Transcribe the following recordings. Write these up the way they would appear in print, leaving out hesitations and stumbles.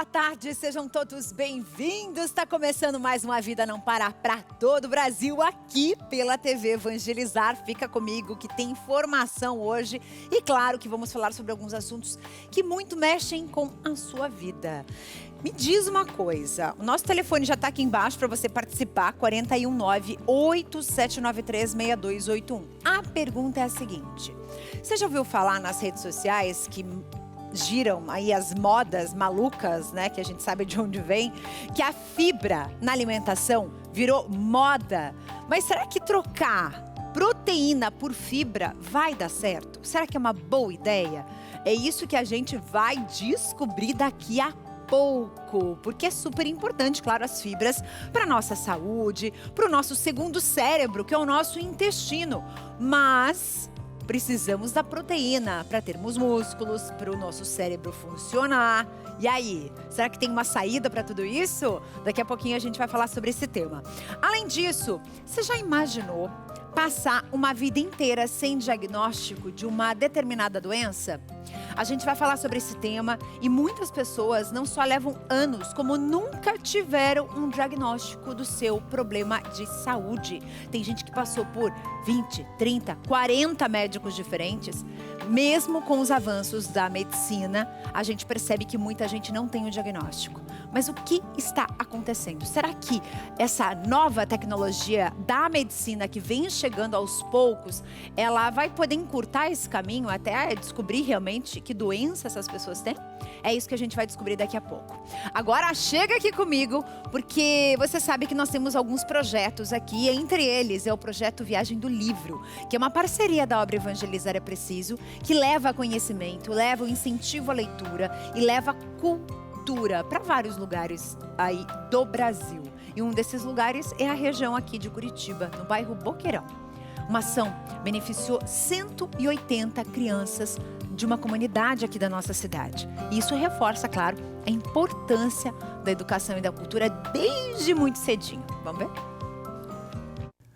boa tarde, sejam todos bem-vindos. Está começando mais uma Vida Não Para para todo o Brasil aqui pela TV Evangelizar. Fica comigo que tem informação hoje e claro que vamos falar sobre alguns assuntos que muito mexem com a sua vida. Me diz uma coisa, o nosso telefone já está aqui embaixo para você participar, 419-8793-6281. A pergunta é a seguinte, você já ouviu falar nas redes sociais que giram aí as modas malucas, né, que a gente sabe de onde vem, que a fibra na alimentação virou moda? Mas será que trocar proteína por fibra vai dar certo? Será que é uma boa ideia? É isso que a gente vai descobrir daqui a pouco, porque é super importante, claro, as fibras para nossa saúde, para o nosso segundo cérebro, que é o nosso intestino, mas precisamos da proteína para termos músculos, para o nosso cérebro funcionar. E aí, será que tem uma saída para tudo isso? Daqui a pouquinho a gente vai falar sobre esse tema. Além disso, você já imaginou passar uma vida inteira sem diagnóstico de uma determinada doença? A gente vai falar sobre esse tema e muitas pessoas não só levam anos, como nunca tiveram um diagnóstico do seu problema de saúde. Tem gente que passou por 20, 30, 40 médicos diferentes. Mesmo com os avanços da medicina, a gente percebe que muita gente não tem o diagnóstico. Mas o que está acontecendo? Será que essa nova tecnologia da medicina que vem chegando aos poucos, ela vai poder encurtar esse caminho até descobrir realmente que doença essas pessoas têm? É isso que a gente vai descobrir daqui a pouco. Agora chega aqui comigo, porque você sabe que nós temos alguns projetos aqui, entre eles é o projeto Viagem do Livro, que é uma parceria da obra Evangelizar é Preciso, que leva conhecimento, leva o incentivo à leitura e leva cultura para vários lugares aí do Brasil. E um desses lugares é a região aqui de Curitiba, no bairro Boqueirão. Uma ação beneficiou 180 crianças de uma comunidade aqui da nossa cidade. E isso reforça, claro, a importância da educação e da cultura desde muito cedinho. Vamos ver?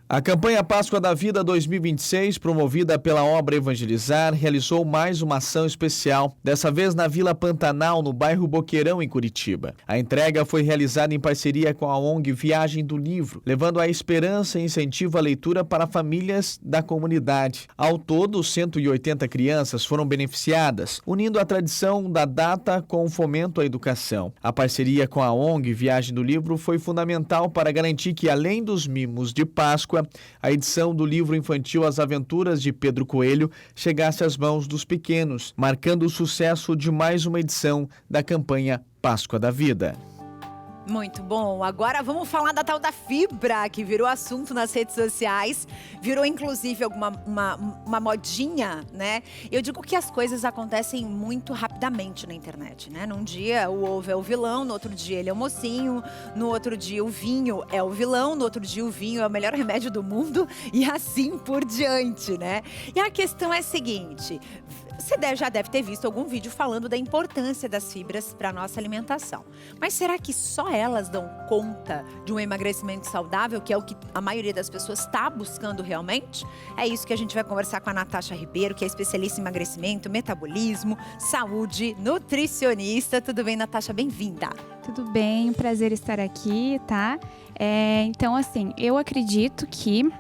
A campanha Páscoa da Vida 2026, promovida pela obra Evangelizar, realizou mais uma ação especial, dessa vez na Vila Pantanal, no bairro Boqueirão, em Curitiba. A entrega foi realizada em parceria com a ONG Viagem do Livro, levando a esperança e incentivo à leitura para famílias da comunidade. Ao todo, 180 crianças foram beneficiadas, unindo a tradição da data com o fomento à educação. A parceria com a ONG Viagem do Livro foi fundamental para garantir que, além dos mimos de Páscoa, a edição do livro infantil As Aventuras de Pedro Coelho chegasse às mãos dos pequenos, marcando o sucesso de mais uma edição da campanha Páscoa da Vida. Muito bom. Agora vamos falar da tal da fibra, que virou assunto nas redes sociais, virou inclusive uma modinha, né? Eu digo que as coisas acontecem muito rapidamente na internet, né? Num dia o ovo é o vilão, no outro dia ele é o mocinho, no outro dia o vinho é o vilão, no outro dia o vinho é o melhor remédio do mundo e assim por diante, né? E a questão é a seguinte, você já deve ter visto algum vídeo falando da importância das fibras para a nossa alimentação. Mas será que só elas dão conta de um emagrecimento saudável, que é o que a maioria das pessoas está buscando realmente? É isso que a gente vai conversar com a Natasha Ribeiro, que é especialista em emagrecimento, metabolismo, saúde, nutricionista. Tudo bem, Natasha? Bem-vinda. Tudo bem, prazer estar aqui, tá? Então, assim, eu acredito que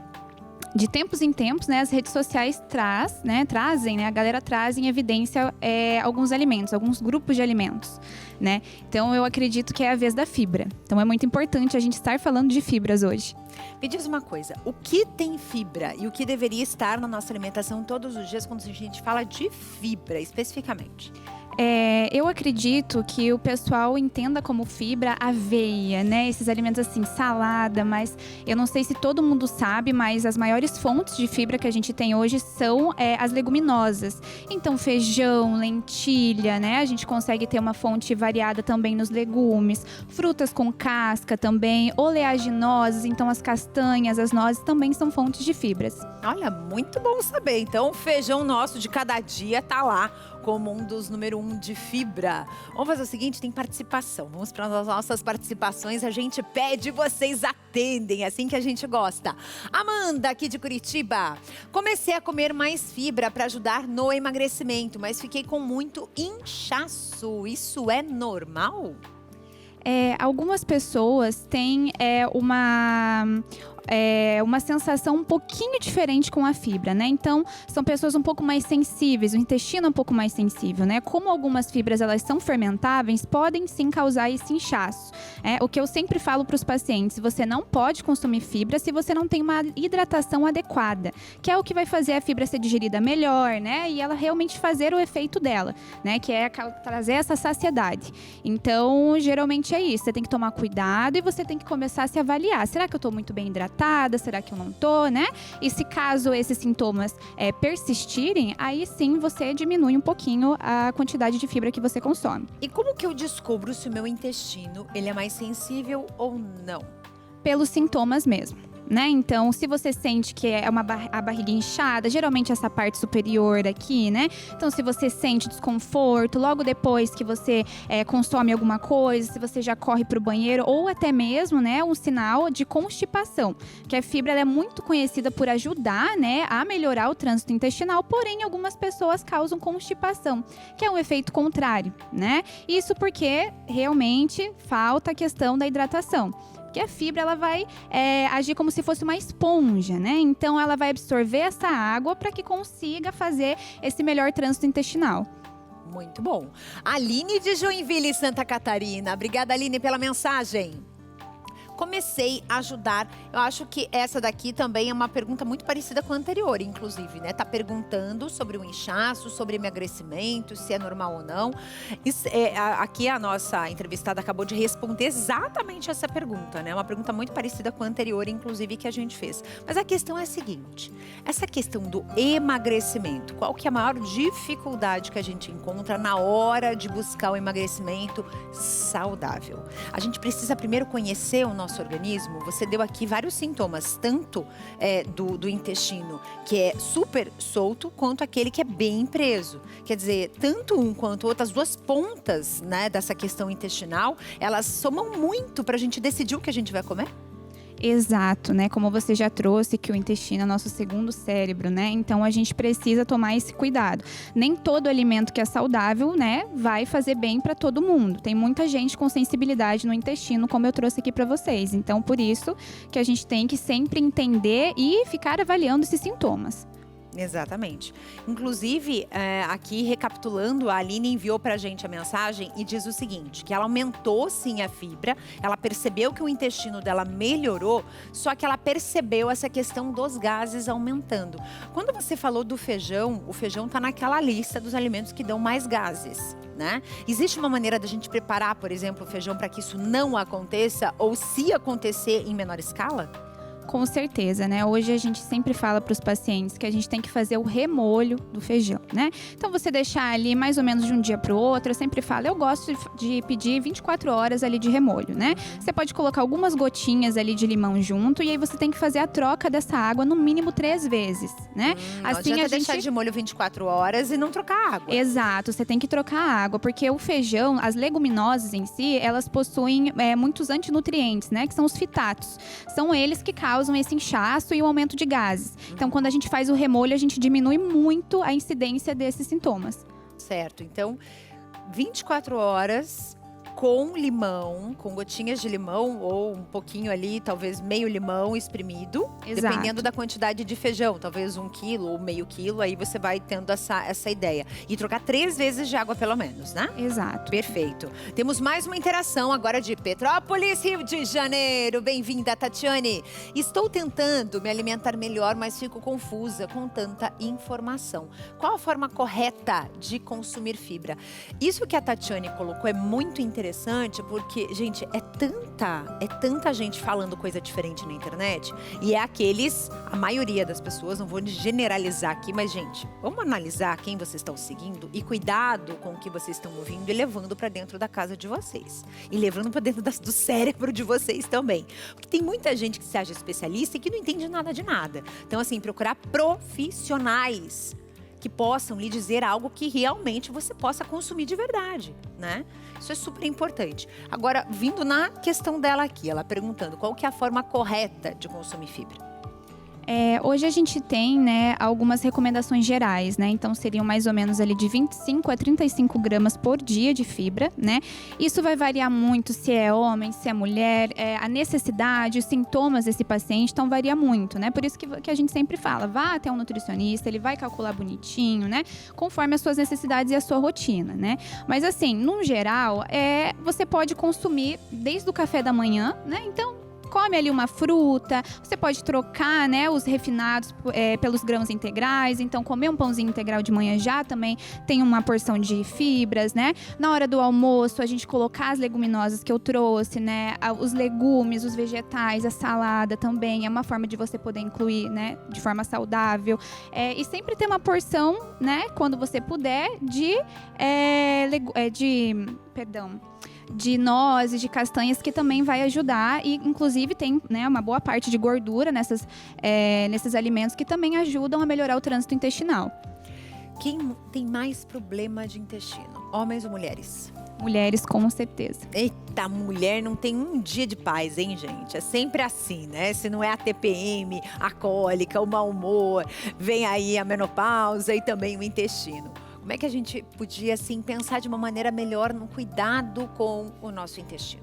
de tempos em tempos, né, as redes sociais trazem, a galera traz em evidência alguns alimentos, alguns grupos de alimentos, né? Então eu acredito que é a vez da fibra. Então é muito importante a gente estar falando de fibras hoje. Me diz uma coisa, o que tem fibra e o que deveria estar na nossa alimentação todos os dias quando a gente fala de fibra especificamente? Eu acredito que o pessoal entenda como fibra aveia, né? Esses alimentos assim, salada, mas eu não sei se todo mundo sabe, mas as maiores fontes de fibra que a gente tem hoje são as leguminosas. Então, feijão, lentilha, né? A gente consegue ter uma fonte variada também nos legumes, frutas com casca também, oleaginosas, então as castanhas, as nozes também são fontes de fibras. Olha, muito bom saber. Então, o feijão nosso de cada dia tá lá como um dos número 1 de fibra. Vamos fazer o seguinte, tem participação. Vamos para as nossas participações. A gente pede, vocês atendem, assim que a gente gosta. Amanda, aqui de Curitiba. Comecei a comer mais fibra para ajudar no emagrecimento, mas fiquei com muito inchaço. Isso é normal? Algumas pessoas têm uma sensação um pouquinho diferente com a fibra, né? Então, são pessoas um pouco mais sensíveis, o intestino é um pouco mais sensível, né? Como algumas fibras, elas são fermentáveis, podem sim causar esse inchaço. O que eu sempre falo para os pacientes, você não pode consumir fibra se você não tem uma hidratação adequada, que é o que vai fazer a fibra ser digerida melhor, né? E ela realmente fazer o efeito dela, né? Que é trazer essa saciedade. Então, geralmente é isso, você tem que tomar cuidado e você tem que começar a se avaliar. Será que eu estou muito bem hidratada? Será que eu não tô, né? E se caso esses sintomas persistirem, aí sim você diminui um pouquinho a quantidade de fibra que você consome. E como que eu descubro se o meu intestino ele é mais sensível ou não? Pelos sintomas mesmo. Né? Então, se você sente que é a barriga inchada, geralmente essa parte superior aqui, né? Então, se você sente desconforto, logo depois que você consome alguma coisa, se você já corre para o banheiro, ou até mesmo, né, um sinal de constipação, que a fibra ela é muito conhecida por ajudar, né, a melhorar o trânsito intestinal, porém, algumas pessoas causam constipação, que é um efeito contrário, né? Isso porque realmente falta a questão da hidratação. Que a fibra ela vai agir como se fosse uma esponja, né? Então ela vai absorver essa água para que consiga fazer esse melhor trânsito intestinal. Muito bom. Aline de Joinville, Santa Catarina. Obrigada, Aline, pela mensagem. Comecei a ajudar. Eu acho que essa daqui também é uma pergunta muito parecida com a anterior, inclusive, né? Tá perguntando sobre o inchaço, sobre emagrecimento, se é normal ou não. Aqui a nossa entrevistada acabou de responder exatamente essa pergunta, né? Uma pergunta muito parecida com a anterior, inclusive, que a gente fez. Mas a questão é a seguinte: essa questão do emagrecimento, qual que é a maior dificuldade que a gente encontra na hora de buscar o emagrecimento saudável? A gente precisa primeiro conhecer o nosso organismo. Você deu aqui vários sintomas, tanto do intestino, que é super solto, quanto aquele que é bem preso. Quer dizer, tanto um quanto o outro, as duas pontas, né, dessa questão intestinal, elas somam muito para a gente decidir o que a gente vai comer. Exato, né? Como você já trouxe que o intestino é nosso segundo cérebro, né? Então a gente precisa tomar esse cuidado. Nem todo alimento que é saudável, né, vai fazer bem para todo mundo. Tem muita gente com sensibilidade no intestino, como eu trouxe aqui para vocês. Então por isso que a gente tem que sempre entender e ficar avaliando esses sintomas. Exatamente. Inclusive, aqui recapitulando, a Aline enviou pra gente a mensagem e diz o seguinte, que ela aumentou sim a fibra, ela percebeu que o intestino dela melhorou, só que ela percebeu essa questão dos gases aumentando. Quando você falou do feijão, o feijão tá naquela lista dos alimentos que dão mais gases, né? Existe uma maneira da gente preparar, por exemplo, o feijão para que isso não aconteça ou se acontecer em menor escala? Com certeza, né? Hoje a gente sempre fala para os pacientes que a gente tem que fazer o remolho do feijão, né? Então você deixar ali mais ou menos de um dia para o outro, eu sempre falo, eu gosto de pedir 24 horas ali de remolho, né? Você pode colocar algumas gotinhas ali de limão junto e aí você tem que fazer a troca dessa água no mínimo 3 vezes, né? Assim não adianta deixar de molho 24 horas e não trocar água. Exato, você tem que trocar a água, porque o feijão, as leguminosas em si, elas possuem muitos antinutrientes, né? Que são os fitatos. São eles que causam esse inchaço e o aumento de gases. Então, quando a gente faz o remolho, a gente diminui muito a incidência desses sintomas. Certo. Então, 24 horas com limão, com gotinhas de limão ou um pouquinho ali, talvez meio limão espremido. Exato. Dependendo da quantidade de feijão, talvez 1 quilo ou meio quilo, aí você vai tendo essa ideia. E trocar 3 vezes de água pelo menos, né? Exato. Perfeito. Temos mais uma interação agora de Petrópolis, Rio de Janeiro. Bem-vinda, Tatiane. Estou tentando me alimentar melhor, mas fico confusa com tanta informação. Qual a forma correta de consumir fibra? Isso que a Tatiane colocou é muito interessante, porque, gente, é tanta gente falando coisa diferente na internet, e a maioria das pessoas, não vou generalizar aqui, mas, gente, vamos analisar quem vocês estão seguindo e cuidado com o que vocês estão ouvindo e levando para dentro da casa de vocês. E levando para dentro do cérebro de vocês também. Porque tem muita gente que se acha especialista e que não entende nada de nada. Então, assim, procurar profissionais que possam lhe dizer algo que realmente você possa consumir de verdade, né? Isso é super importante. Agora, vindo na questão dela aqui, ela perguntando qual que é a forma correta de consumir fibra. Hoje a gente tem, né, algumas recomendações gerais, né? Então seriam mais ou menos ali de 25 a 35 gramas por dia de fibra, né? Isso vai variar muito se é homem, se é mulher, a necessidade, os sintomas desse paciente, então varia muito, né? Por isso que a gente sempre fala, vá até um nutricionista, ele vai calcular bonitinho, né? Conforme as suas necessidades e a sua rotina, né? Mas assim, no geral, você pode consumir desde o café da manhã, né? Então, come ali uma fruta, você pode trocar, né, os refinados pelos grãos integrais, então comer um pãozinho integral de manhã já também tem uma porção de fibras, né? Na hora do almoço, a gente colocar as leguminosas que eu trouxe, né, os legumes, os vegetais, a salada também, é uma forma de você poder incluir, né, de forma saudável. E sempre ter uma porção, né, quando você puder, de nozes, de castanhas, que também vai ajudar e inclusive tem, né, uma boa parte de gordura nesses alimentos que também ajudam a melhorar o trânsito intestinal. Quem tem mais problema de intestino? Homens ou mulheres? Mulheres, com certeza. Eita, mulher não tem um dia de paz, hein, gente? É sempre assim, né? Se não é a TPM, a cólica, o mau humor, vem aí a menopausa e também o intestino. Como é que a gente podia, assim, pensar de uma maneira melhor no cuidado com o nosso intestino?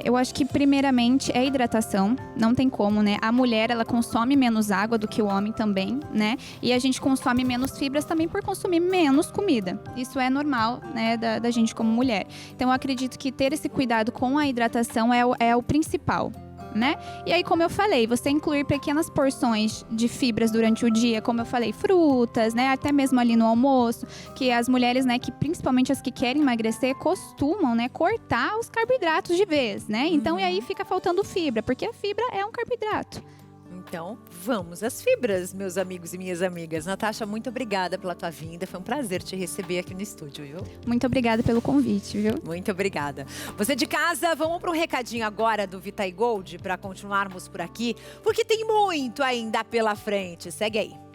Eu acho que, primeiramente, é hidratação. Não tem como, né? A mulher, ela consome menos água do que o homem também, né? E a gente consome menos fibras também por consumir menos comida. Isso é normal, né, da gente como mulher. Então, eu acredito que ter esse cuidado com a hidratação é o principal, né? E aí, como eu falei, você incluir pequenas porções de fibras durante o dia, como eu falei, frutas, né? Até mesmo ali no almoço, que as mulheres, né, que principalmente as que querem emagrecer, costumam, né, cortar os carboidratos de vez, né? Então, e aí fica faltando fibra, porque a fibra é um carboidrato. Então, vamos às fibras, meus amigos e minhas amigas. Natasha, muito obrigada pela tua vinda. Foi um prazer te receber aqui no estúdio, viu? Muito obrigada pelo convite, viu? Muito obrigada. Você de casa, vamos para um recadinho agora do Vitae Gold para continuarmos por aqui, porque tem muito ainda pela frente. Segue aí.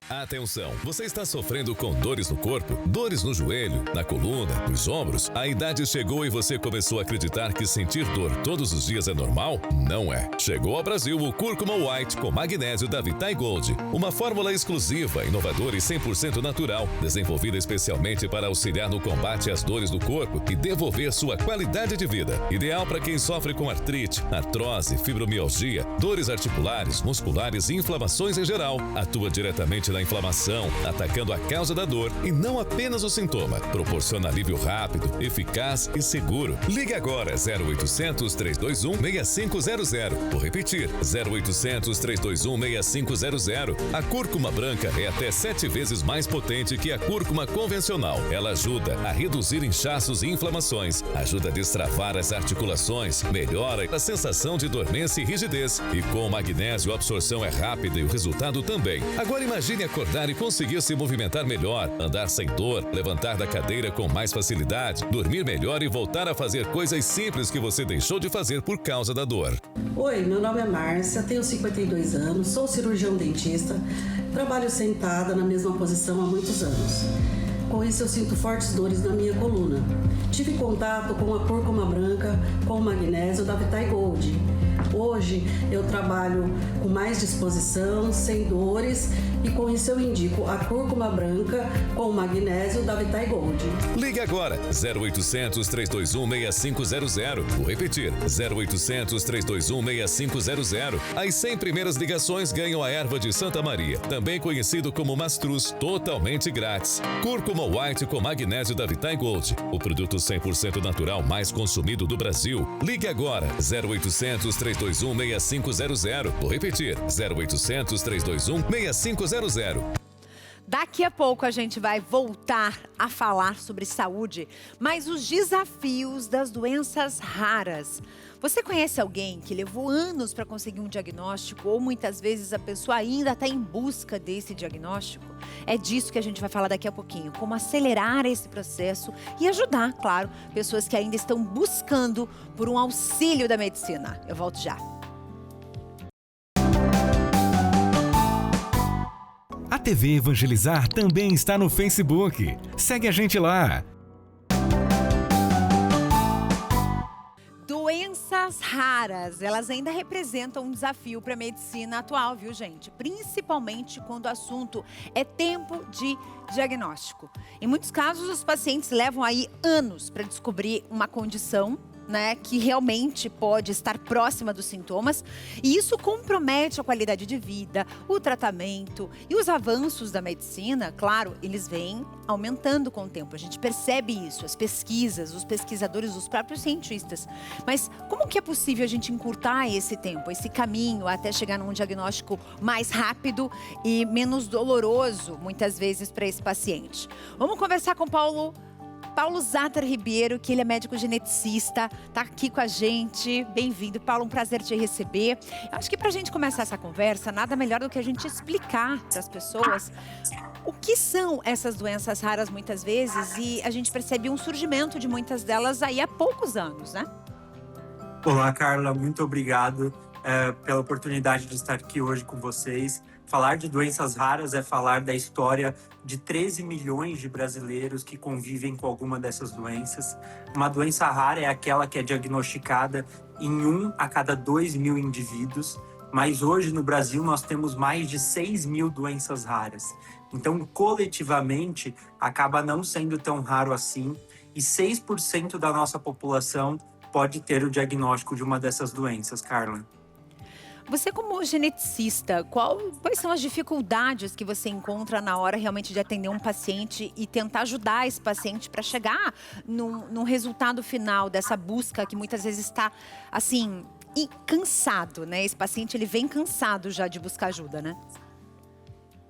Atenção, você está sofrendo com dores no corpo, dores no joelho, na coluna, nos ombros? A idade chegou e você começou a acreditar que sentir dor todos os dias é normal? Não é. Chegou ao Brasil o Cúrcuma White com magnésio da Vitae Gold, uma fórmula exclusiva, inovadora e 100% natural, desenvolvida especialmente para auxiliar no combate às dores do corpo e devolver sua qualidade de vida. Ideal para quem sofre com artrite, artrose, fibromialgia, dores articulares, musculares e inflamações em geral. Atua diretamente na inflamação, atacando a causa da dor e não apenas o sintoma. Proporciona alívio rápido, eficaz e seguro. Ligue agora 0800 321 6500. Vou repetir, 0800 321 6500. A cúrcuma branca é até 7 vezes mais potente que a cúrcuma convencional. Ela ajuda a reduzir inchaços e inflamações, ajuda a destravar as articulações, melhora a sensação de dormência e rigidez. E com o magnésio a absorção é rápida e o resultado também. Agora imagine acordar e conseguir se movimentar melhor, andar sem dor, levantar da cadeira com mais facilidade, dormir melhor e voltar a fazer coisas simples que você deixou de fazer por causa da dor. Oi, meu nome é Márcia, tenho 52 anos, sou cirurgião dentista, trabalho sentada na mesma posição há muitos anos. Com isso eu sinto fortes dores na minha coluna. Tive contato com a cúrcuma branca, com o magnésio da Vitae Gold. Hoje eu trabalho com mais disposição, sem dores e com isso eu indico a cúrcuma branca com o magnésio da Vitae Gold. Ligue agora, 0800 321 6500. Vou repetir, 0800 321 6500. As 100 primeiras ligações ganham a erva de Santa Maria, também conhecido como mastruz, totalmente grátis. Cúrcuma White com magnésio da Vitae Gold, o produto 100% natural mais consumido do Brasil. Ligue agora, 0800 321 6500. Vou repetir, 0800 321 6500. Daqui a pouco a gente vai voltar a falar sobre saúde, mas os desafios das doenças raras. Você conhece alguém que levou anos para conseguir um diagnóstico ou muitas vezes a pessoa ainda está em busca desse diagnóstico? É disso que a gente vai falar daqui a pouquinho, como acelerar esse processo e ajudar, claro, pessoas que ainda estão buscando por um auxílio da medicina. Eu volto já. A TV Evangelizar também está no Facebook. Segue a gente lá. Doenças Doenças raras, elas ainda representam um desafio para a medicina atual, viu, gente? Principalmente quando o assunto é tempo de diagnóstico. Em muitos casos, os pacientes levam aí anos para descobrir uma condição, né, que realmente pode estar próxima dos sintomas, e isso compromete a qualidade de vida, o tratamento e os avanços da medicina. Claro, eles vêm aumentando com o tempo, a gente percebe isso, as pesquisas, os pesquisadores, os próprios cientistas. Mas como que é possível a gente encurtar esse tempo, esse caminho até chegar num diagnóstico mais rápido e menos doloroso, muitas vezes, para esse paciente? Vamos conversar com Paulo Zatter Ribeiro, que ele é médico geneticista, tá aqui com a gente. Bem-vindo, Paulo, um prazer te receber. Eu acho que pra gente começar essa conversa, nada melhor do que a gente explicar para as pessoas o que são essas doenças raras muitas vezes, e a gente percebe um surgimento de muitas delas aí há poucos anos, né? Olá, Carla, muito obrigado pela oportunidade de estar aqui hoje com vocês. Falar de doenças raras é falar da história de 13 milhões de brasileiros que convivem com alguma dessas doenças. Uma doença rara é aquela que é diagnosticada em 1 a cada 2 mil indivíduos, mas hoje no Brasil nós temos mais de 6 mil doenças raras. Então, coletivamente, acaba não sendo tão raro assim, e 6% da nossa população pode ter o diagnóstico de uma dessas doenças, Carla. Você, como geneticista, quais são as dificuldades que você encontra na hora realmente de atender um paciente e tentar ajudar esse paciente para chegar num resultado final dessa busca que muitas vezes está, assim, cansado, né? Esse paciente, ele vem cansado já de buscar ajuda, né?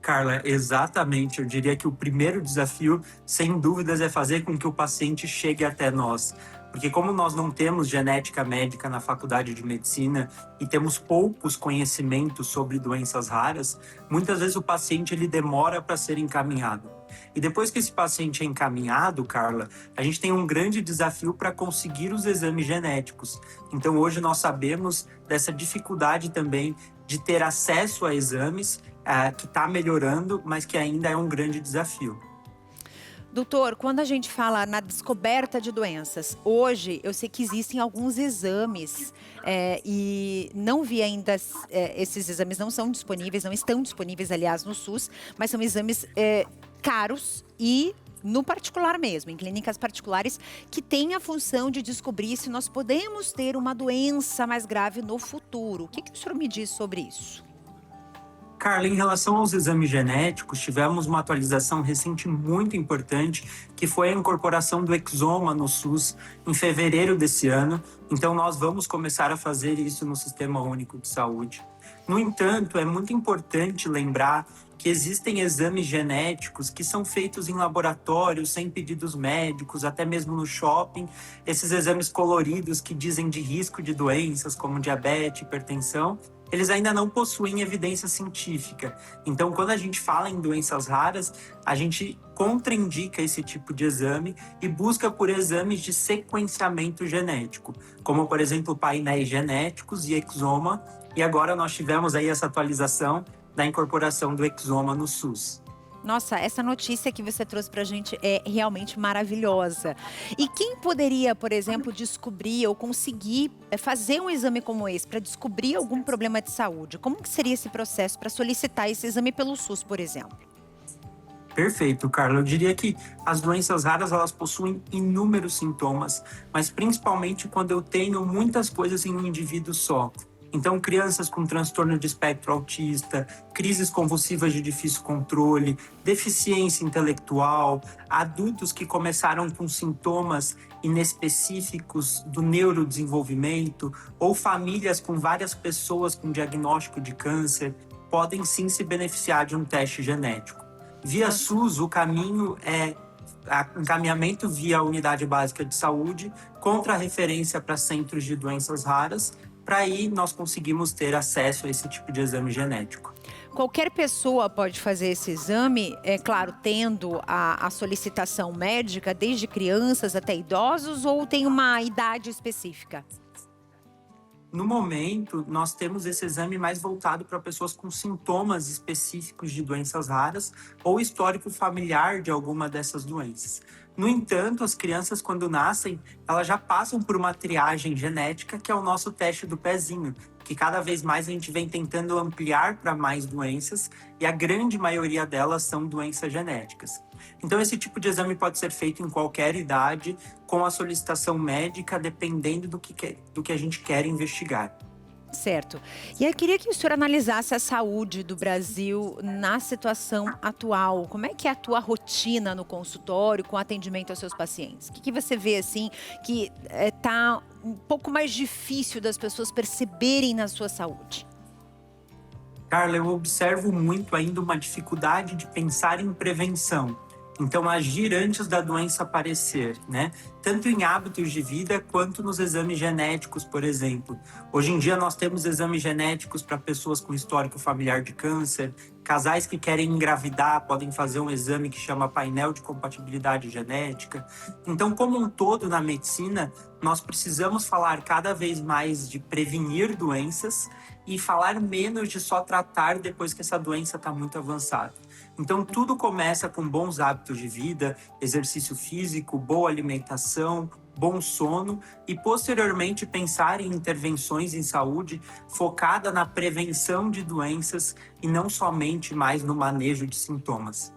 Carla, exatamente. Eu diria que o primeiro desafio, sem dúvidas, é fazer com que o paciente chegue até nós. Porque como nós não temos genética médica na faculdade de medicina e temos poucos conhecimentos sobre doenças raras, muitas vezes o paciente ele demora para ser encaminhado. E depois que esse paciente é encaminhado, Carla, a gente tem um grande desafio para conseguir os exames genéticos. Então hoje nós sabemos dessa dificuldade também de ter acesso a exames que está melhorando, mas que ainda é um grande desafio. Doutor, quando a gente fala na descoberta de doenças, hoje eu sei que existem alguns exames e não vi ainda, esses exames não são disponíveis, não estão disponíveis, aliás, no SUS, mas são exames caros e no particular mesmo, em clínicas particulares, que têm a função de descobrir se nós podemos ter uma doença mais grave no futuro. O que o senhor me diz sobre isso? Carla, em relação aos exames genéticos, tivemos uma atualização recente muito importante, que foi a incorporação do exoma no SUS em fevereiro desse ano. Então, nós vamos começar a fazer isso no Sistema Único de Saúde. No entanto, é muito importante lembrar que existem exames genéticos que são feitos em laboratórios, sem pedidos médicos, até mesmo no shopping. Esses exames coloridos que dizem de risco de doenças como diabetes, hipertensão, eles ainda não possuem evidência científica. Então, quando a gente fala em doenças raras, a gente contraindica esse tipo de exame e busca por exames de sequenciamento genético, como, por exemplo, painéis genéticos e exoma. E agora nós tivemos aí essa atualização da incorporação do exoma no SUS. Nossa, essa notícia que você trouxe pra gente é realmente maravilhosa. E quem poderia, por exemplo, descobrir ou conseguir fazer um exame como esse para descobrir algum problema de saúde? Como que seria esse processo para solicitar esse exame pelo SUS, por exemplo? Perfeito, Carla. Eu diria que as doenças raras, elas possuem inúmeros sintomas, mas principalmente quando eu tenho muitas coisas em um indivíduo só. Então, crianças com transtorno de espectro autista, crises convulsivas de difícil controle, deficiência intelectual, adultos que começaram com sintomas inespecíficos do neurodesenvolvimento, ou famílias com várias pessoas com diagnóstico de câncer, podem sim se beneficiar de um teste genético. Via SUS, o caminho é encaminhamento via unidade básica de saúde, contra referência para centros de doenças raras. Para aí nós conseguimos ter acesso a esse tipo de exame genético. Qualquer pessoa pode fazer esse exame, é claro, tendo a solicitação médica, desde crianças até idosos, ou tem uma idade específica? No momento, nós temos esse exame mais voltado para pessoas com sintomas específicos de doenças raras ou histórico familiar de alguma dessas doenças. No entanto, as crianças, quando nascem, elas já passam por uma triagem genética, que é o nosso teste do pezinho, que cada vez mais a gente vem tentando ampliar para mais doenças, e a grande maioria delas são doenças genéticas. Então, esse tipo de exame pode ser feito em qualquer idade, com a solicitação médica, dependendo do que a gente quer investigar. Certo. E eu queria que o senhor analisasse a saúde do Brasil na situação atual. Como é que é a tua rotina no consultório com atendimento aos seus pacientes? O que você vê, assim, que está um pouco mais difícil das pessoas perceberem na sua saúde? Carla, eu observo muito ainda uma dificuldade de pensar em prevenção. Então, agir antes da doença aparecer, né? Tanto em hábitos de vida quanto nos exames genéticos, por exemplo. Hoje em dia, nós temos exames genéticos para pessoas com histórico familiar de câncer. Casais que querem engravidar podem fazer um exame que chama painel de compatibilidade genética. Então, como um todo na medicina, nós precisamos falar cada vez mais de prevenir doenças e falar menos de só tratar depois que essa doença está muito avançada. Então, tudo começa com bons hábitos de vida, exercício físico, boa alimentação, bom sono e, posteriormente, pensar em intervenções em saúde focada na prevenção de doenças e não somente mais no manejo de sintomas.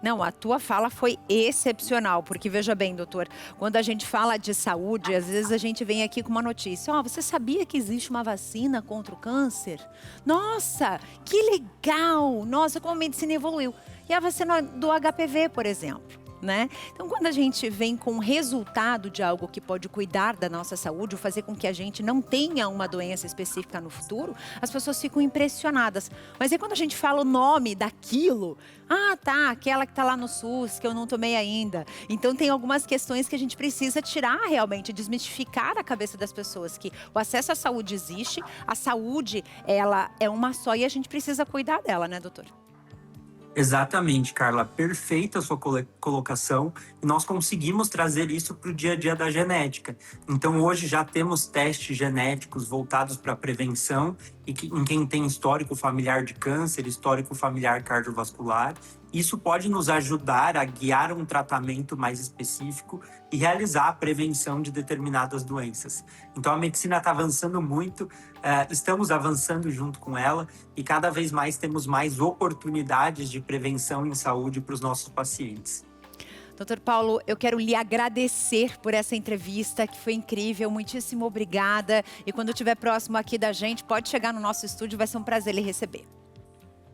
Não, a tua fala foi excepcional, porque veja bem, doutor, quando a gente fala de saúde, às vezes a gente vem aqui com uma notícia. Você sabia que existe uma vacina contra o câncer? Nossa, que legal! Nossa, como a medicina evoluiu. E a vacina do HPV, por exemplo. Né? Então, quando a gente vem com o resultado de algo que pode cuidar da nossa saúde, ou fazer com que a gente não tenha uma doença específica no futuro, as pessoas ficam impressionadas. Mas aí quando a gente fala o nome daquilo, aquela que está lá no SUS, que eu não tomei ainda. Então, tem algumas questões que a gente precisa tirar realmente, desmistificar da cabeça das pessoas, que o acesso à saúde existe, a saúde, ela é uma só e a gente precisa cuidar dela, né, doutor? Exatamente, Carla. Perfeita a sua colocação. E nós conseguimos trazer isso para o dia a dia da genética. Então, hoje já temos testes genéticos voltados para a prevenção e em quem tem histórico familiar de câncer, histórico familiar cardiovascular. Isso pode nos ajudar a guiar um tratamento mais específico e realizar a prevenção de determinadas doenças. Então, a medicina está avançando muito, estamos avançando junto com ela e cada vez mais temos mais oportunidades de prevenção em saúde para os nossos pacientes. Doutor Paulo, eu quero lhe agradecer por essa entrevista, que foi incrível. Muitíssimo obrigada. E quando estiver próximo aqui da gente, pode chegar no nosso estúdio, vai ser um prazer lhe receber.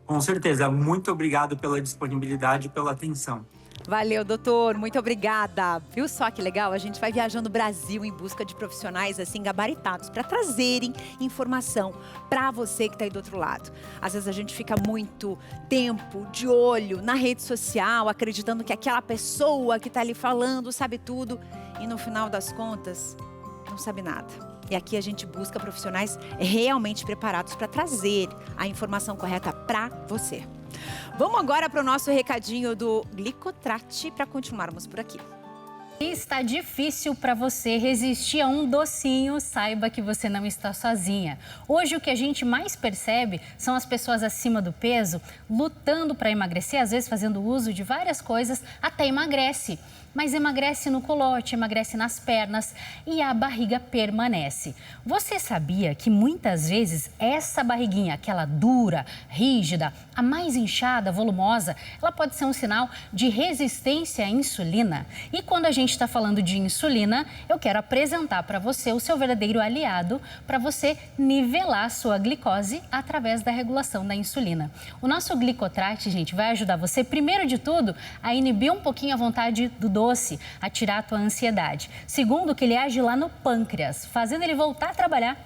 Com certeza. Muito obrigado pela disponibilidade e pela atenção. Valeu, doutor. Muito obrigada. Viu só que legal? A gente vai viajando o Brasil em busca de profissionais assim gabaritados para trazerem informação para você que está aí do outro lado. Às vezes a gente fica muito tempo de olho na rede social, acreditando que aquela pessoa que está ali falando sabe tudo e no final das contas não sabe nada. E aqui a gente busca profissionais realmente preparados para trazer a informação correta para você. Vamos agora para o nosso recadinho do Glicotrate para continuarmos por aqui. Está difícil para você resistir a um docinho, saiba que você não está sozinha. Hoje o que a gente mais percebe são as pessoas acima do peso lutando para emagrecer, às vezes fazendo uso de várias coisas, até emagrece. Mas emagrece no culote, emagrece nas pernas e a barriga permanece. Você sabia que muitas vezes essa barriguinha, aquela dura, rígida, a mais inchada, volumosa, ela pode ser um sinal de resistência à insulina? E quando a gente está falando de insulina, eu quero apresentar para você o seu verdadeiro aliado para você nivelar a sua glicose através da regulação da insulina. O nosso Glicotrate, gente, vai ajudar você, primeiro de tudo, a inibir um pouquinho a vontade do doce, a tirar a tua ansiedade. Segundo, que ele age lá no pâncreas, fazendo ele voltar a trabalhar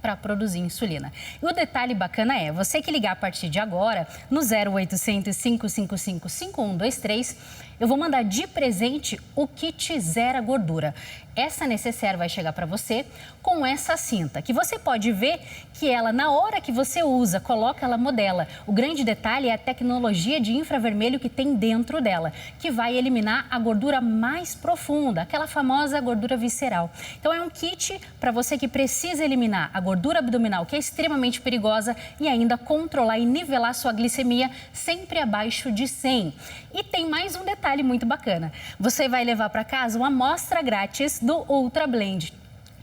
para produzir insulina. E o detalhe bacana é, você que ligar a partir de agora no 0800 555 5123, eu vou mandar de presente o kit Zera Gordura. Essa necessaire vai chegar para você com essa cinta, que você pode ver que ela, na hora que você usa, coloca, ela modela. O grande detalhe é a tecnologia de infravermelho que tem dentro dela, que vai eliminar a gordura mais profunda, aquela famosa gordura visceral. Então é um kit para você que precisa eliminar a gordura abdominal, que é extremamente perigosa, e ainda controlar e nivelar sua glicemia sempre abaixo de 100. E tem mais um detalhe. detalhe muito bacana. Você vai levar para casa uma amostra grátis do Ultra Blend.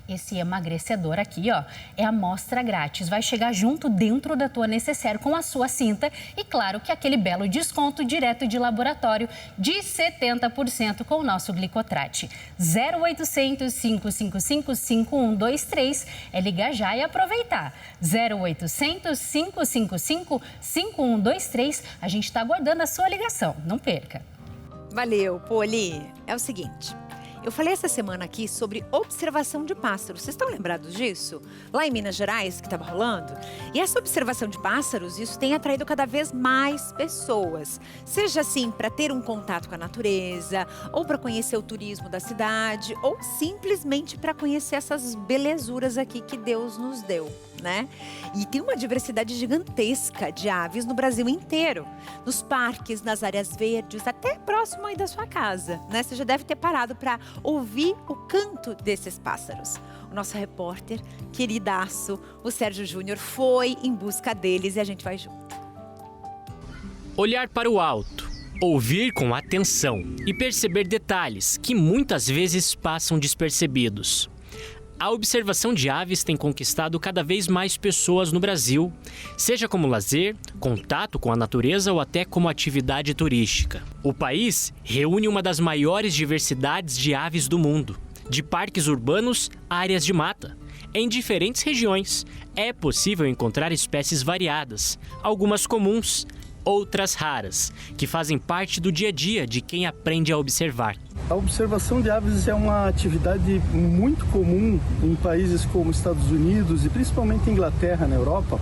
Esse emagrecedor aqui, ó, é a amostra grátis. Vai chegar junto dentro da tua necessaire com a sua cinta e, claro, que aquele belo desconto direto de laboratório de 70% com o nosso glicotrate. 0800 555 5123 é ligar já e aproveitar. 0800 555 5123. A gente está aguardando a sua ligação. Não perca. Valeu, Poli. É o seguinte... Eu falei essa semana aqui sobre observação de pássaros. Vocês estão lembrados disso? Lá em Minas Gerais, que estava rolando? E essa observação de pássaros, isso tem atraído cada vez mais pessoas. Seja assim, para ter um contato com a natureza, ou para conhecer o turismo da cidade, ou simplesmente para conhecer essas belezuras aqui que Deus nos deu, né? E tem uma diversidade gigantesca de aves no Brasil inteiro. Nos parques, nas áreas verdes, até próximo aí da sua casa, né? Você já deve ter parado para ouvir o canto desses pássaros. O nosso repórter, queridaço, o Sérgio Júnior, foi em busca deles e a gente vai junto. Olhar para o alto, ouvir com atenção e perceber detalhes que muitas vezes passam despercebidos. A observação de aves tem conquistado cada vez mais pessoas no Brasil, seja como lazer, contato com a natureza ou até como atividade turística. O país reúne uma das maiores diversidades de aves do mundo, de parques urbanos a áreas de mata. Em diferentes regiões, é possível encontrar espécies variadas, algumas comuns, outras raras, que fazem parte do dia a dia de quem aprende a observar. A observação de aves é uma atividade muito comum em países como Estados Unidos e principalmente Inglaterra, na Europa,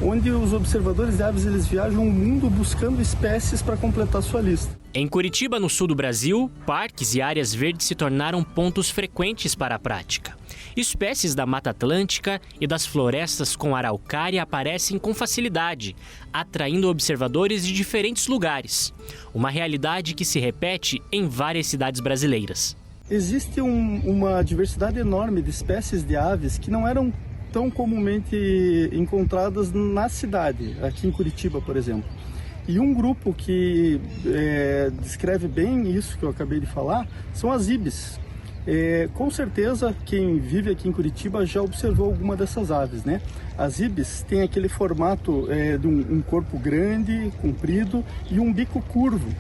onde os observadores de aves eles viajam o mundo buscando espécies para completar sua lista. Em Curitiba, no sul do Brasil, parques e áreas verdes se tornaram pontos frequentes para a prática. Espécies da Mata Atlântica e das florestas com araucária aparecem com facilidade, atraindo observadores de diferentes lugares. Uma realidade que se repete em várias cidades brasileiras. Existe uma diversidade enorme de espécies de aves que não eram tão comumente encontradas na cidade, aqui em Curitiba, por exemplo. E um grupo que descreve bem isso que eu acabei de falar são as ibis. Com certeza, quem vive aqui em Curitiba já observou alguma dessas aves, né? As ibis têm aquele formato de um corpo grande, comprido e um bico curvo.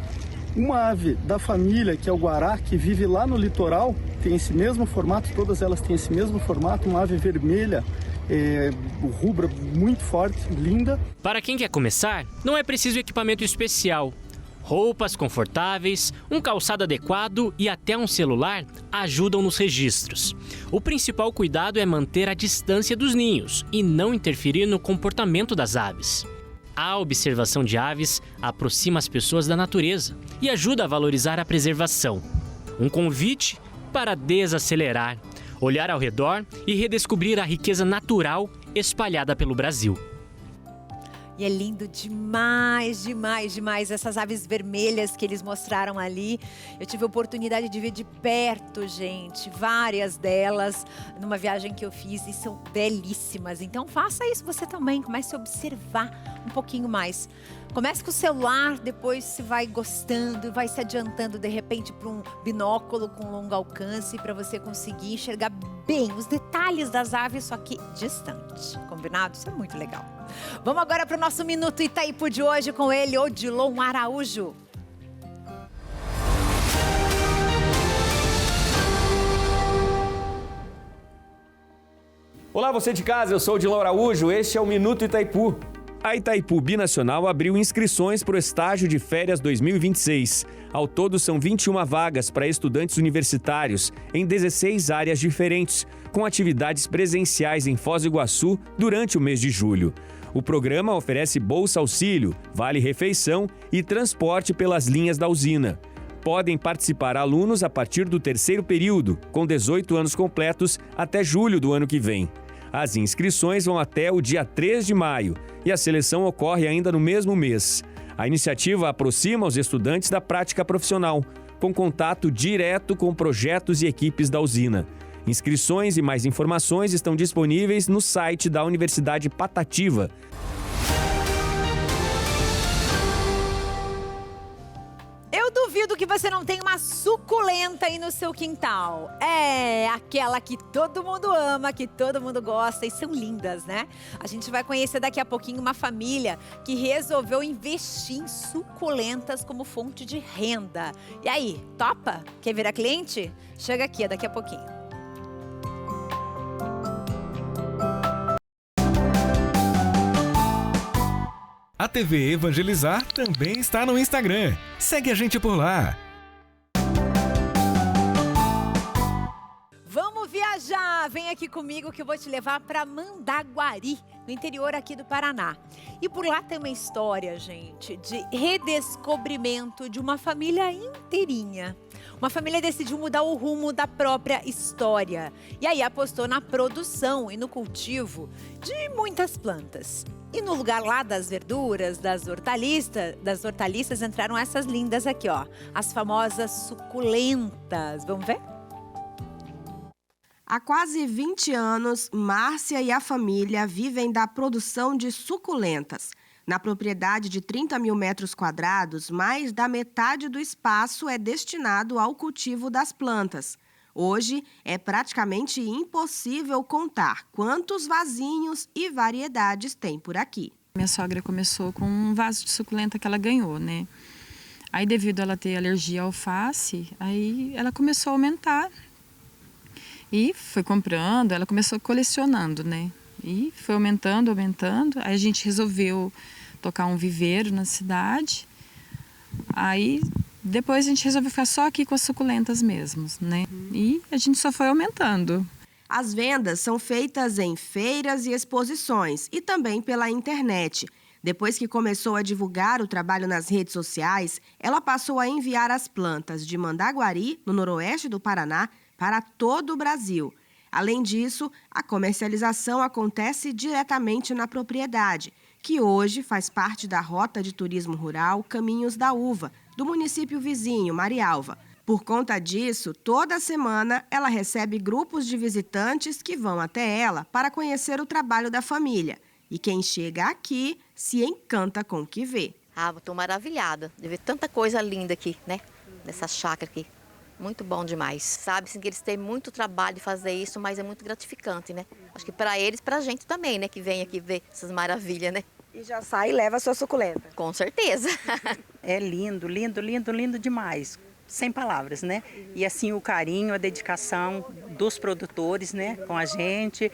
Uma ave da família, que é o guará, que vive lá no litoral, tem esse mesmo formato, todas elas têm esse mesmo formato, uma ave vermelha, rubra, muito forte, linda. Para quem quer começar, não é preciso equipamento especial. Roupas confortáveis, um calçado adequado e até um celular ajudam nos registros. O principal cuidado é manter a distância dos ninhos e não interferir no comportamento das aves. A observação de aves aproxima as pessoas da natureza e ajuda a valorizar a preservação. Um convite para desacelerar, olhar ao redor e redescobrir a riqueza natural espalhada pelo Brasil. E é lindo demais, demais, demais essas aves vermelhas que eles mostraram ali. Eu tive a oportunidade de ver de perto, gente, várias delas numa viagem que eu fiz e são belíssimas. Então faça isso você também, comece a observar um pouquinho mais. Comece com o celular, depois se vai gostando, vai se adiantando de repente para um binóculo com longo alcance para você conseguir enxergar bem os detalhes das aves, só que distante. Combinado? Isso é muito legal. Vamos agora para o nosso Minuto Itaipu de hoje com ele, Odilon Araújo. Olá, você de casa, eu sou o Odilon Araújo, este é o Minuto Itaipu. A Itaipu Binacional abriu inscrições para o estágio de férias 2026. Ao todo, são 21 vagas para estudantes universitários em 16 áreas diferentes, com atividades presenciais em Foz do Iguaçu durante o mês de julho. O programa oferece bolsa auxílio, vale-refeição e transporte pelas linhas da usina. Podem participar alunos a partir do 3º período, com 18 anos completos, até julho do ano que vem. As inscrições vão até o dia 3 de maio e a seleção ocorre ainda no mesmo mês. A iniciativa aproxima os estudantes da prática profissional, com contato direto com projetos e equipes da usina. Inscrições e mais informações estão disponíveis no site da Universidade Patativa. Eu duvido Garanto que você não tem uma suculenta aí no seu quintal. É aquela que todo mundo ama, que todo mundo gosta e são lindas, né? A gente vai conhecer daqui a pouquinho uma família que resolveu investir em suculentas como fonte de renda. E aí, topa? Quer virar cliente? Chega aqui, daqui a pouquinho. A TV Evangelizar também está no Instagram. Segue a gente por lá. Vamos viajar! Vem aqui comigo que eu vou te levar para Mandaguari, no interior aqui do Paraná. E por lá tem uma história, gente, de redescobrimento de uma família inteirinha. Uma família decidiu mudar o rumo da própria história. E aí apostou na produção e no cultivo de muitas plantas. E no lugar lá das verduras, das hortaliças entraram essas lindas aqui, ó. As famosas suculentas. Vamos ver? Há quase 20 anos, Márcia e a família vivem da produção de suculentas. Na propriedade de 30 mil metros quadrados, mais da metade do espaço é destinado ao cultivo das plantas. Hoje, é praticamente impossível contar quantos vasinhos e variedades tem por aqui. Minha sogra começou com um vaso de suculenta que ela ganhou, né? Aí, devido a ela ter alergia à alface, aí ela começou a aumentar. E foi comprando, ela começou colecionando, né? E foi aumentando. Aí a gente resolveu tocar um viveiro na cidade. Aí depois a gente resolveu ficar só aqui com as suculentas mesmo, né? E a gente só foi aumentando. As vendas são feitas em feiras e exposições e também pela internet. Depois que começou a divulgar o trabalho nas redes sociais, ela passou a enviar as plantas de Mandaguari, no noroeste do Paraná, para todo o Brasil. Além disso, a comercialização acontece diretamente na propriedade, que hoje faz parte da Rota de Turismo Rural Caminhos da Uva, do município vizinho, Marialva. Por conta disso, toda semana ela recebe grupos de visitantes que vão até ela para conhecer o trabalho da família. E quem chega aqui se encanta com o que vê. Estou maravilhada de ver tanta coisa linda aqui, né? Nessa chácara aqui. Muito bom demais. Sabe-se que eles têm muito trabalho de fazer isso, mas é muito gratificante, né? Acho que para eles, para a gente também, né? Que vem aqui ver essas maravilhas, né? E já sai e leva a sua suculenta. Com certeza. É lindo, lindo, lindo, lindo demais. Sem palavras, né? E assim o carinho, a dedicação dos produtores, né? Com a gente.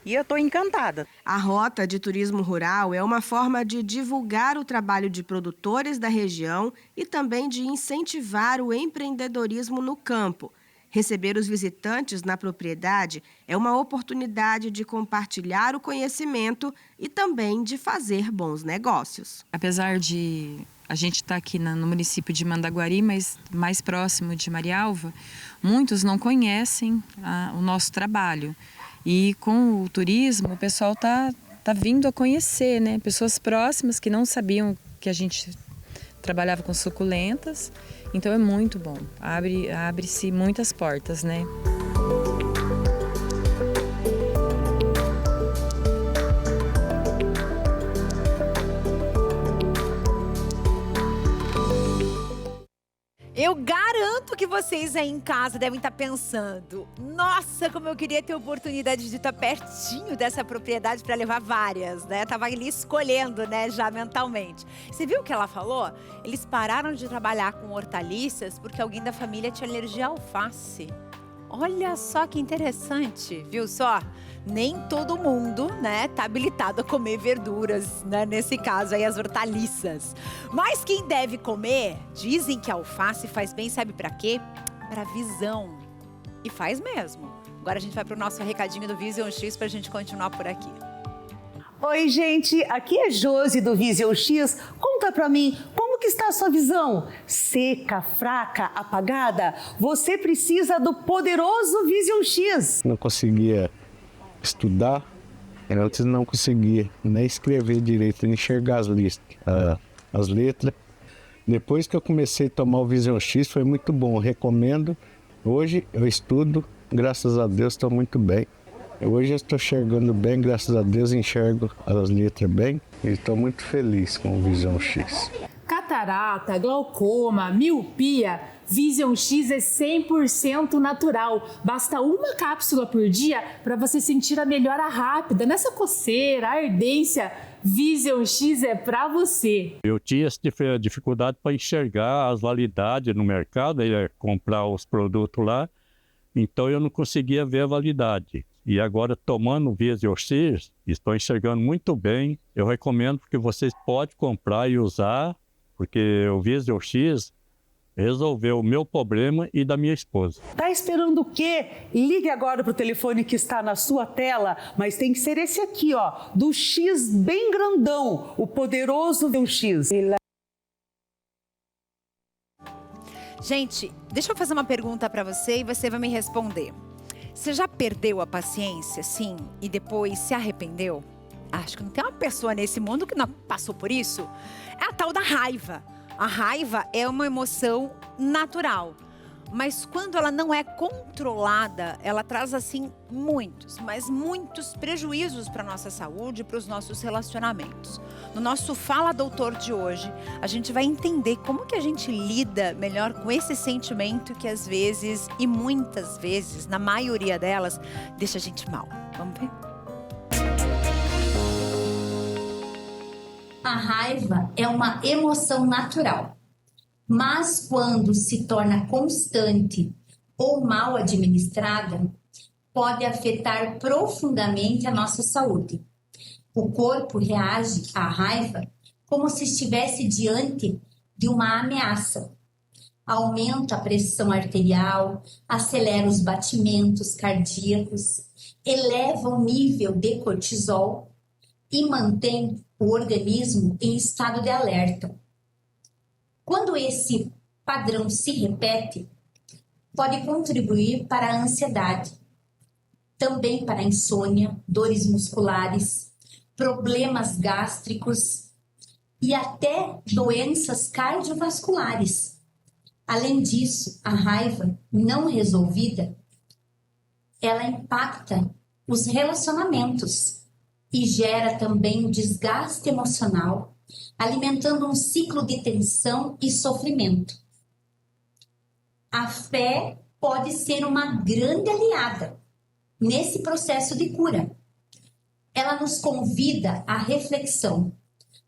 E eu estou encantada. A Rota de Turismo Rural é uma forma de divulgar o trabalho de produtores da região e também de incentivar o empreendedorismo no campo. Receber os visitantes na propriedade é uma oportunidade de compartilhar o conhecimento e também de fazer bons negócios. Apesar de a gente estar aqui no município de Mandaguari, mas mais próximo de Marialva, muitos não conhecem o nosso trabalho. E com o turismo, o pessoal tá vindo a conhecer, né? Pessoas próximas que não sabiam que a gente trabalhava com suculentas. Então é muito bom. Abre-se muitas portas, né? Eu garanto que vocês aí em casa devem estar pensando: nossa, como eu queria ter a oportunidade de estar pertinho dessa propriedade para levar várias, né? Tava ali escolhendo, né, já mentalmente. Você viu o que ela falou? Eles pararam de trabalhar com hortaliças porque alguém da família tinha alergia à alface. Olha só que interessante, viu só? Nem todo mundo, né, tá habilitado a comer verduras, né? Nesse caso aí, as hortaliças. Mas quem deve comer, dizem que a alface faz bem, sabe pra quê? Pra visão. E faz mesmo. Agora a gente vai pro nosso recadinho do Vision X pra gente continuar por aqui. Oi, gente, aqui é Josi do Vision X. Conta pra mim, como que está a sua visão? Seca, fraca, apagada? Você precisa do poderoso Vision X. Não conseguia estudar, antes não conseguia nem escrever direito, nem enxergar as letras. Depois que eu comecei a tomar o Vision X, foi muito bom, eu recomendo. Hoje eu estudo, graças a Deus estou muito bem. Hoje eu estou enxergando bem, graças a Deus enxergo as letras bem e estou muito feliz com o Vision X. catarata, glaucoma, miopia, Vision X é 100% natural. Basta uma cápsula por dia para você sentir a melhora rápida nessa coceira, ardência. Vision X é para você. Eu tinha essa dificuldade para enxergar as validades no mercado, comprar os produtos lá, então eu não conseguia ver a validade. E agora, tomando o Vision X, estou enxergando muito bem. Eu recomendo porque vocês podem comprar e usar, porque o Vision X resolveu o meu problema e da minha esposa. Tá esperando o quê? Ligue agora para o telefone que está na sua tela, mas tem que ser esse aqui, ó, do X bem grandão, o poderoso Vision X. Gente, deixa eu fazer uma pergunta para você e você vai me responder. Você já perdeu a paciência, sim, e depois se arrependeu? Acho que não tem uma pessoa nesse mundo que não passou por isso. É a tal da raiva. A raiva é uma emoção natural, mas quando ela não é controlada, ela traz assim muitos, mas muitos prejuízos para a nossa saúde e para os nossos relacionamentos. No nosso Fala Doutor de hoje, a gente vai entender como que a gente lida melhor com esse sentimento que às vezes, e muitas vezes, na maioria delas, deixa a gente mal. Vamos ver? A raiva é uma emoção natural, mas quando se torna constante ou mal administrada, pode afetar profundamente a nossa saúde. O corpo reage à raiva como se estivesse diante de uma ameaça. Aumenta a pressão arterial, acelera os batimentos cardíacos, eleva o nível de cortisol e mantém o organismo em estado de alerta. Quando esse padrão se repete, pode contribuir para a ansiedade, também para a insônia, dores musculares, problemas gástricos e até doenças cardiovasculares. Além disso, a raiva não resolvida, ela impacta os relacionamentos e gera também desgaste emocional, alimentando um ciclo de tensão e sofrimento. A fé pode ser uma grande aliada nesse processo de cura. Ela nos convida à reflexão,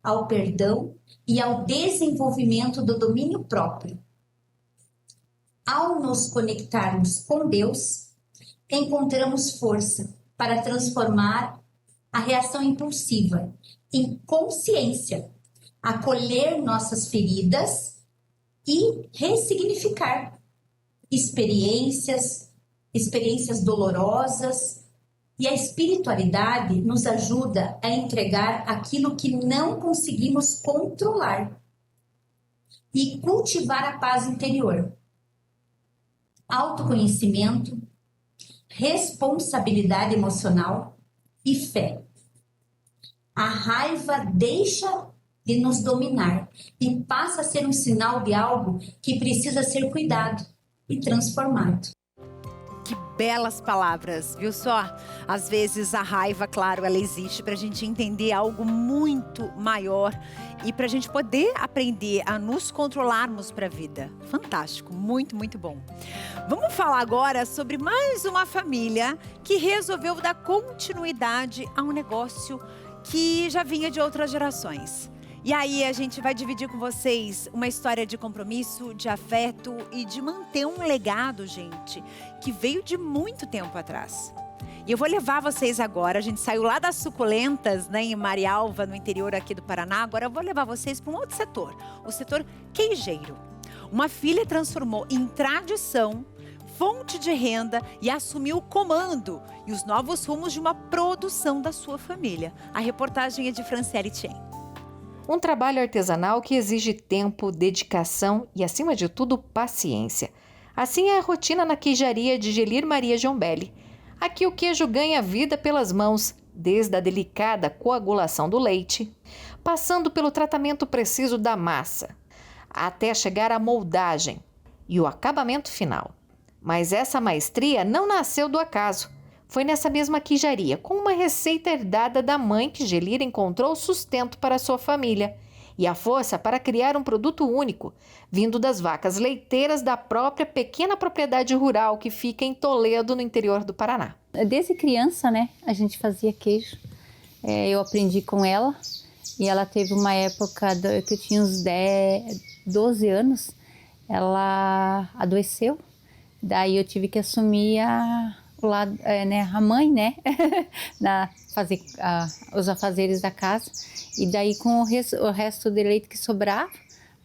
ao perdão e ao desenvolvimento do domínio próprio. Ao nos conectarmos com Deus, encontramos força para transformar a reação impulsiva em consciência, acolher nossas feridas e ressignificar experiências dolorosas. E a espiritualidade nos ajuda a entregar aquilo que não conseguimos controlar e cultivar a paz interior. Autoconhecimento, responsabilidade emocional e fé. A raiva deixa de nos dominar e passa a ser um sinal de algo que precisa ser cuidado e transformado. Que belas palavras, viu só? Às vezes a raiva, claro, ela existe para a gente entender algo muito maior e para a gente poder aprender a nos controlarmos para a vida. Fantástico, muito, muito bom. Vamos falar agora sobre mais uma família que resolveu dar continuidade a um negócio que já vinha de outras gerações. E aí a gente vai dividir com vocês uma história de compromisso, de afeto e de manter um legado, gente, que veio de muito tempo atrás. E eu vou levar vocês agora, a gente saiu lá das suculentas, né, em Marialva, no interior aqui do Paraná. Agora eu vou levar vocês para um outro setor, o setor queijeiro. Uma filha transformou em tradição, fonte de renda e assumiu o comando e os novos rumos de uma produção da sua família. A reportagem é de Franciele Tchen. Um trabalho artesanal que exige tempo, dedicação e, acima de tudo, paciência. Assim é a rotina na queijaria de Gelir Maria Giombelli. Aqui o queijo ganha vida pelas mãos, desde a delicada coagulação do leite, passando pelo tratamento preciso da massa, até chegar à moldagem e o acabamento final. Mas essa maestria não nasceu do acaso. Foi nessa mesma queijaria, com uma receita herdada da mãe, que Gelir encontrou sustento para sua família. e a força para criar um produto único, vindo das vacas leiteiras da própria pequena propriedade rural que fica em Toledo, no interior do Paraná. Desde criança, né, a gente fazia queijo. Eu aprendi com ela e ela teve uma época que eu tinha uns 12 anos, ela adoeceu, daí eu tive que assumir a mãe, né, fazer os afazeres da casa, e daí com o resto de leite que sobrava,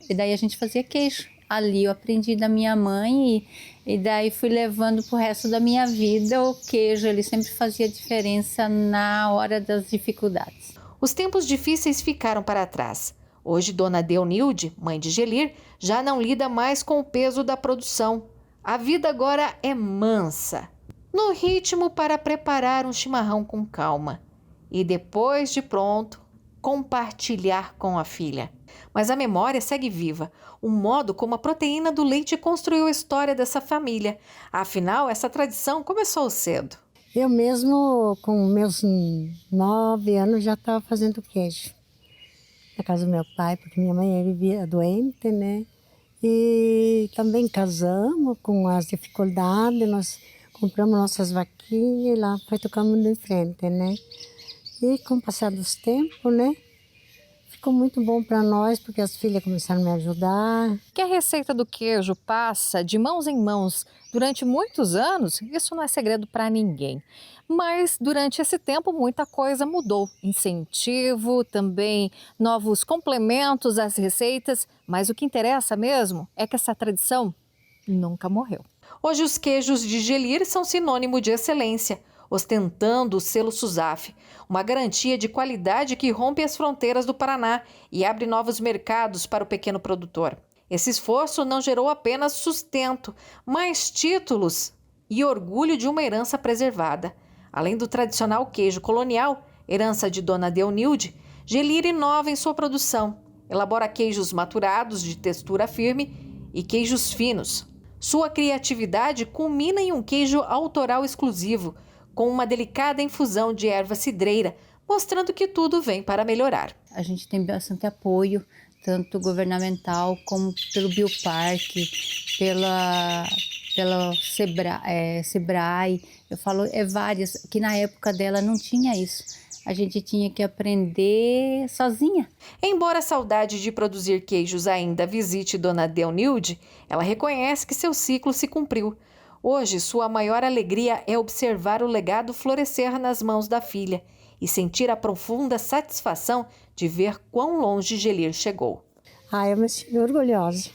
e daí a gente fazia queijo. Ali eu aprendi da minha mãe e daí fui levando pro resto da minha vida. O queijo, ele sempre fazia diferença na hora das dificuldades. Os tempos difíceis ficaram para trás. Hoje, Dona Deonilde, mãe de Gelir, já não lida mais com o peso da produção. A vida agora é mansa, no ritmo para preparar um chimarrão com calma e depois de pronto, compartilhar com a filha. Mas a memória segue viva, o modo como a proteína do leite construiu a história dessa família. Afinal, essa tradição começou cedo. Eu mesmo, com meus 9 anos, já estava fazendo queijo. Na casa do meu pai, porque minha mãe vivia doente, né? E também casamos com as dificuldades, nós compramos nossas vaquinhas e lá foi tocando em frente, né? E com o passar dos tempos, né? Ficou muito bom para nós, porque as filhas começaram a me ajudar. Que a receita do queijo passa de mãos em mãos durante muitos anos, isso não é segredo para ninguém. Mas durante esse tempo muita coisa mudou. Incentivo, também novos complementos às receitas. Mas o que interessa mesmo é que essa tradição nunca morreu. Hoje os queijos de Gelir são sinônimo de excelência, ostentando o selo SUSAF, uma garantia de qualidade que rompe as fronteiras do Paraná e abre novos mercados para o pequeno produtor. Esse esforço não gerou apenas sustento, mas títulos e orgulho de uma herança preservada. Além do tradicional queijo colonial, herança de Dona Deonilde, Gelir inova em sua produção, elabora queijos maturados de textura firme e queijos finos. Sua criatividade culmina em um queijo autoral exclusivo, com uma delicada infusão de erva cidreira, mostrando que tudo vem para melhorar. A gente tem bastante apoio, tanto governamental como pelo Bioparque, pela Sebrae, eu falo, várias, que na época dela não tinha isso. A gente tinha que aprender sozinha. Embora a saudade de produzir queijos ainda visite Dona Deonilde, ela reconhece que seu ciclo se cumpriu. Hoje, sua maior alegria é observar o legado florescer nas mãos da filha e sentir a profunda satisfação de ver quão longe Gelir chegou. Eu me sinto orgulhosa,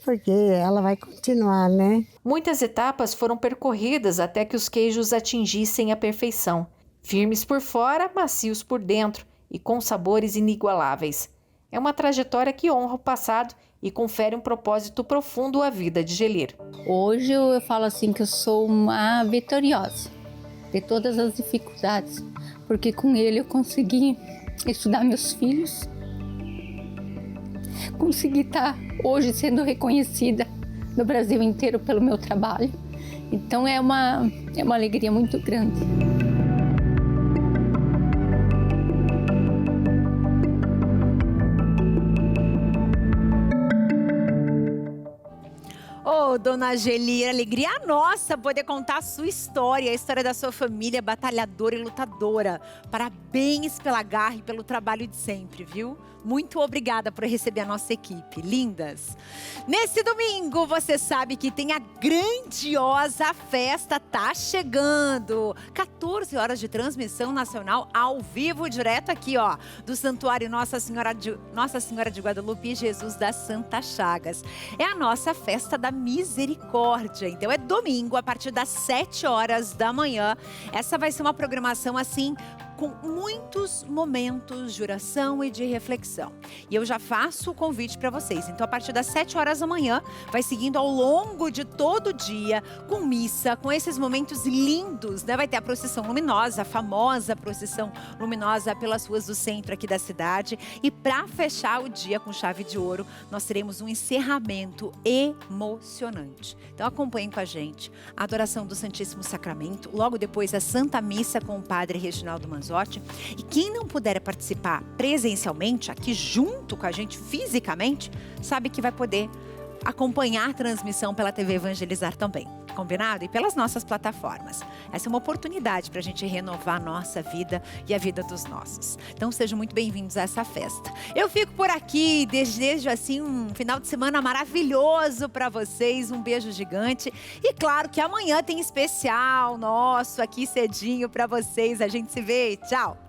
porque ela vai continuar, né? Muitas etapas foram percorridas até que os queijos atingissem a perfeição. Firmes por fora, macios por dentro e com sabores inigualáveis. É uma trajetória que honra o passado e confere um propósito profundo à vida de Gelir. Hoje eu falo assim que eu sou uma vitoriosa de todas as dificuldades, porque com ele eu consegui estudar meus filhos, consegui estar hoje sendo reconhecida no Brasil inteiro pelo meu trabalho. Então é uma alegria muito grande. Dona Gelir, alegria nossa poder contar a sua história, a história da sua família batalhadora e lutadora. Parabéns pela garra e pelo trabalho de sempre, viu? Muito obrigada por receber a nossa equipe, lindas. Nesse domingo, você sabe que tem a grandiosa festa tá chegando. 14 horas de transmissão nacional ao vivo, direto aqui, ó, do Santuário Nossa Senhora de Guadalupe e Jesus das Santas Chagas. É a nossa festa da misericórdia. Então é domingo, a partir das 7 horas da manhã. Essa vai ser uma programação assim, com muitos momentos de oração e de reflexão. E eu já faço o convite para vocês. Então, a partir das 7 horas da manhã, vai seguindo ao longo de todo o dia, com missa, com esses momentos lindos, né? Vai ter a procissão luminosa, a famosa procissão luminosa pelas ruas do centro aqui da cidade. E para fechar o dia com chave de ouro, nós teremos um encerramento emocionante. Então, acompanhem com a gente a adoração do Santíssimo Sacramento, logo depois a Santa Missa com o Padre Reginaldo Manzoni. Pesotti. E quem não puder participar presencialmente, aqui junto com a gente, fisicamente, sabe que vai poder acompanhar a transmissão pela TV Evangelizar também, combinado? E pelas nossas plataformas. Essa é uma oportunidade para a gente renovar a nossa vida e a vida dos nossos. Então sejam muito bem-vindos a essa festa. Eu fico por aqui, desejo assim um final de semana maravilhoso para vocês, um beijo gigante. E claro que amanhã tem especial nosso aqui cedinho para vocês. A gente se vê, tchau!